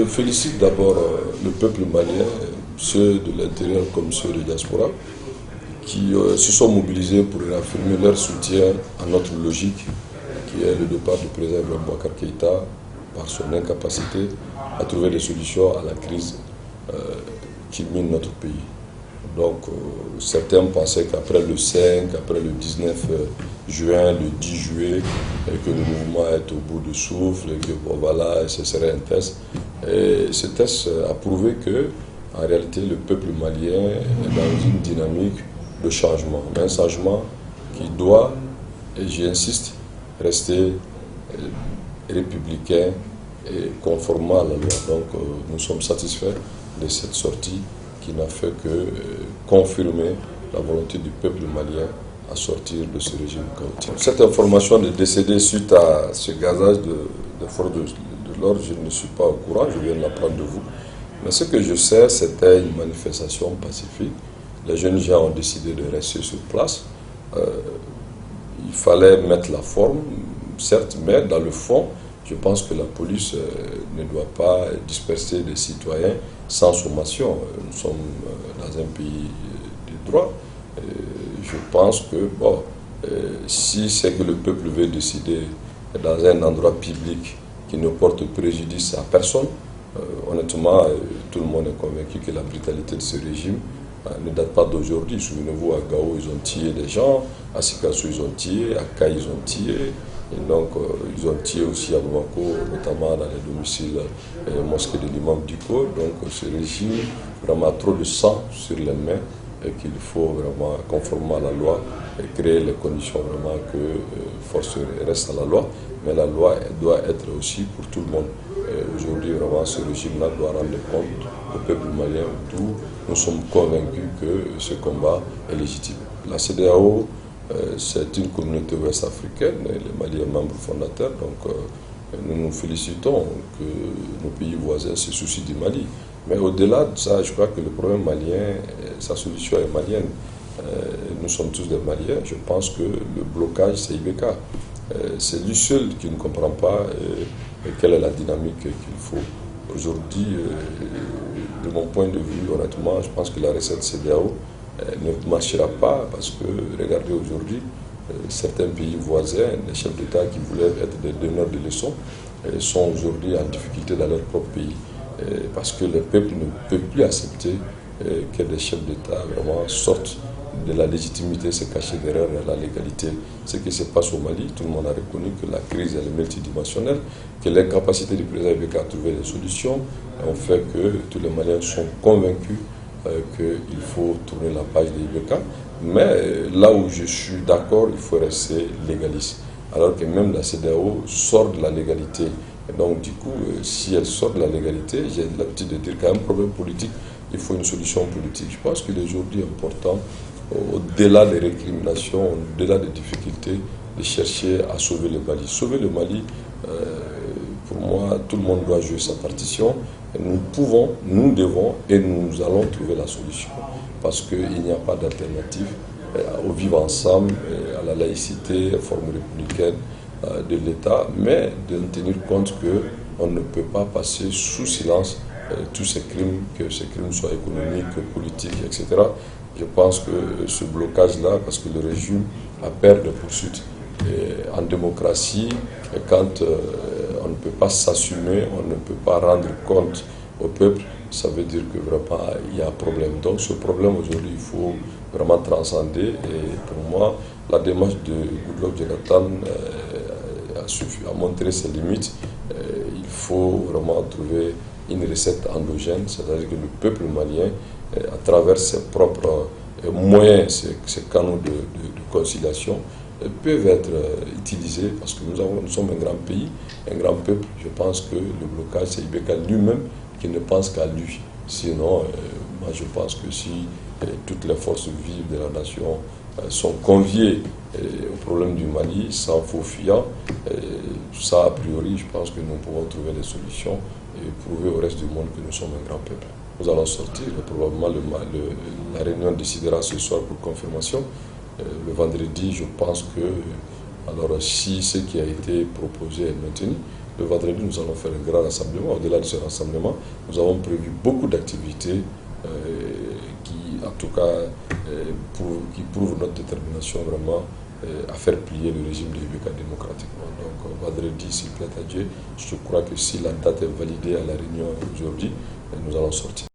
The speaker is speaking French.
Je félicite d'abord le peuple malien, ceux de l'intérieur comme ceux de diaspora, qui se sont mobilisés pour réaffirmer leur soutien à notre logique, qui est le départ du président Ibrahim Boubacar Keïta par son incapacité à trouver des solutions à la crise qui mine notre pays. Donc certains pensaient qu'après le 5, après le 19 juin, le 10 juillet, que le mouvement est au bout de souffle, et que bon, voilà, ce serait un test. Et ce test a prouvé que, en réalité, le peuple malien est dans une dynamique de changement. Un changement qui doit, et j'insiste, rester républicain et conformant à la loi. Donc nous sommes satisfaits de cette sortie qui n'a fait que confirmer la volonté du peuple malien à sortir de ce régime chaotique. Cette information de décédé suite à ce gazage de forces de l'ordre, je ne suis pas au courant, je viens de l'apprendre de vous. Mais ce que je sais, c'était une manifestation pacifique. Les jeunes gens ont décidé de rester sur place. Il fallait mettre la forme, certes, mais dans le fond, je pense que la police ne doit pas disperser des citoyens sans sommation. Nous sommes dans un pays de droit. Je pense que, bon, si c'est que le peuple veut décider dans un endroit public qui ne porte préjudice à personne, honnêtement, tout le monde est convaincu que la brutalité de ce régime ne date pas d'aujourd'hui. Souvenez-vous, à Gao, ils ont tué des gens, à Sikasso, ils ont tué, à Kaï, ils ont tué. Et donc, ils ont tiré aussi à Bamako, notamment dans les domiciles et les mosquées de l'imam Diko. Donc, ce régime, vraiment, a trop de sang sur les mains et qu'il faut vraiment, conformément à la loi, créer les conditions vraiment que force reste à la loi. Mais la loi doit être aussi pour tout le monde. Aujourd'hui, vraiment, ce régime-là doit rendre compte au peuple malien, d'où nous sommes convaincus que ce combat est légitime. La CEDEAO, c'est une communauté ouest-africaine, le Mali est membre fondateur, donc nous nous félicitons que nos pays voisins se soucient du Mali. Mais au-delà de ça, je crois que le problème malien, sa solution est malienne. Nous sommes tous des Maliens, je pense que le blocage, c'est IBK. C'est lui seul qui ne comprend pas quelle est la dynamique qu'il faut. Aujourd'hui, de mon point de vue, honnêtement, je pense que la recette CEDEAO ne marchera pas parce que, regardez aujourd'hui, certains pays voisins, les chefs d'État qui voulaient être des donneurs de leçons, sont aujourd'hui en difficulté dans leur propre pays. Parce que le peuple ne peut plus accepter que des chefs d'État vraiment sortent de la légitimité, se cacher derrière la légalité. Ce qui se passe au Mali, tout le monde a reconnu que la crise est multidimensionnelle, que l'incapacité du président Ibeka à trouver des solutions ont fait que tous les Maliens sont convaincus qu'il faut tourner la page de l'IBK. Mais là où je suis d'accord, il faut rester légaliste. Alors que même la CEDEAO sort de la légalité. Et donc du coup, si elle sort de la légalité, j'ai l'habitude de dire qu'à un problème politique, il faut une solution politique. Je pense qu'il est aujourd'hui important, au-delà des récriminations, au-delà des difficultés, de chercher à sauver le Mali. Sauver le Mali, pour moi, tout le monde doit jouer sa partition. Et nous pouvons, nous devons et nous allons trouver la solution. Parce qu'il n'y a pas d'alternative au vivre ensemble, à la laïcité, à la forme républicaine de l'État, mais de tenir compte qu'on ne peut pas passer sous silence tous ces crimes, que ces crimes soient économiques, politiques, etc. Je pense que ce blocage-là, parce que le régime a peur de poursuites. Et en démocratie, quand on ne peut pas s'assumer, on ne peut pas rendre compte au peuple, ça veut dire que vraiment il y a un problème. Donc ce problème aujourd'hui, il faut vraiment transcender. Et pour moi, la démarche de Goodluck Jonathan a montré ses limites. Il faut vraiment trouver une recette endogène, c'est-à-dire que le peuple malien, à travers ses propres moyens, ses canaux de conciliation, peuvent être utilisés parce que nous sommes un grand pays, un grand peuple. Je pense que le blocage, c'est Ibeka lui-même qui ne pense qu'à lui. Sinon, moi je pense que si toutes les forces vives de la nation sont conviées au problème du Mali, sans faux fuyant, ça a priori, je pense que nous pouvons trouver des solutions et prouver au reste du monde que nous sommes un grand peuple. Nous allons sortir, probablement la réunion décidera ce soir pour confirmation. Le vendredi, je pense que, alors si ce qui a été proposé est maintenu, Le vendredi, nous allons faire un grand rassemblement. Au-delà de ce rassemblement, nous avons prévu beaucoup d'activités qui, en tout cas, qui prouvent notre détermination vraiment à faire plier le régime de Ibeka démocratiquement. Donc, vendredi, s'il plaît à Dieu, je crois que si la date est validée à la réunion aujourd'hui, nous allons sortir.